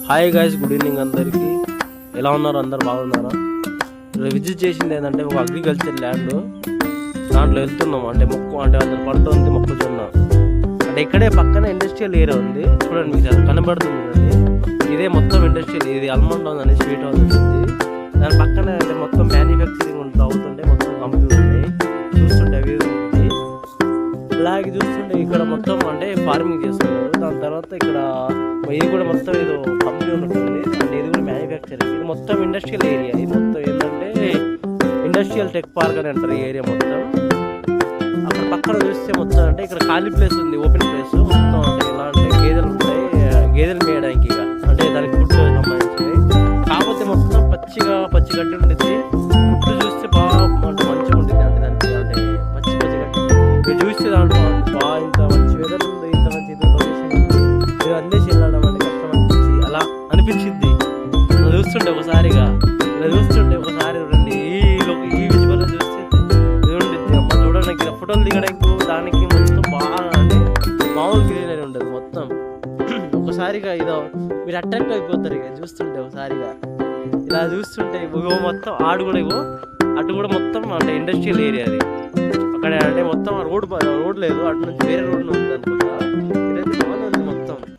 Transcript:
Hi guys, good evening అందరికీ. ఎలా ఉన్నారు? అందరు బాగున్నారా? విజిట్ చేసింది ఏంటంటే ఒక అగ్రికల్చర్ ల్యాండ్. దాంట్లో వెళ్తున్నాం. అంటే అందరు పంట ఉంది, మొక్కజొన్న. అంటే ఇక్కడే పక్కన ఇండస్ట్రియల్ ఏరియా ఉంది. చూడండి, మీకు చాలా కనబడుతుంది అది. ఇదే మొత్తం ఇండస్ట్రియల్. ఇది ఆల్మండ్ హౌస్ అనే స్వీట్ హౌస్ ఉంది. దాని పక్కన అంటే మొత్తం మ్యానుఫ్యాక్చరింగ్ అవుతుంటే మొత్తం కంపెనీలు ఉన్నాయి. చూస్తుంటే అవి ఉంది. అలాగే చూస్తుంటే ఇక్కడ మొత్తం అంటే ఫార్మింగ్ చేస్తున్నారు. దాని తర్వాత ఇక్కడ ఇది కూడా మొత్తం ఏదో కంపెనీ ఉంటుంది. అంటే ఇది కూడా మ్యానుఫ్యాక్చరింగ్. ఇది మొత్తం ఇండస్ట్రియల్ ఏరియా. ఇది మొత్తం ఏంటంటే ఇండస్ట్రియల్ టెక్ పార్క్ అని అంటారు ఈ ఏరియా మొత్తం. అక్కడ పక్కన చూస్తే మొత్తం అంటే ఇక్కడ ఖాళీ ప్లేస్ ఉంది, ఓపెన్ ప్లేస్ మొత్తం. అంటే ఎలా అంటే గేదెలు ఉంటాయి, గేదెలు మేయడానికి. ఇక అంటే దానికి ఫుడ్ సంబంధించినవి. కాకపోతే మొత్తం పచ్చి గడ్డి ఉంటుంది. ఫుడ్ చూస్తే బాగా అంటే మంచిగా ఉంటుంది. అంటే దానికి అంటే పచ్చి గడ్డి మీరు చూస్తే దాంట్లో బాగా ఇంత మంచి వెదర్ ఉంది, ఇంత మంచి లొకేషన్ ఉంది. ఇది అందేసి వెళ్ళడం అంటే కష్టం అనిపించి అలా అనిపించింది. ఇలా చూస్తుంటే ఒకసారిగా చూడండి ఈ విజువల్ చూస్తే ఇది ఉండిద్ది. అమ్మ చూడండి, ఇక్కడ ఫోటోలు దిగడానికి దానికి మొత్తం బాగా అంటే మామూలు గ్రీనరీ ఉండదు మొత్తం. ఒకసారిగా ఇదో మీరు అట్రాక్ట్ అయిపోతారు ఇక చూస్తుంటే. ఒకసారిగా ఇలా చూస్తుంటే మొత్తం అటు కూడా మొత్తం అంటే ఇండస్ట్రియల్ ఏరియా అది. అక్కడ అంటే మొత్తం రోడ్ లేదు, అటు నుంచి వేరే రోడ్ ఉంది అనుకుంటా.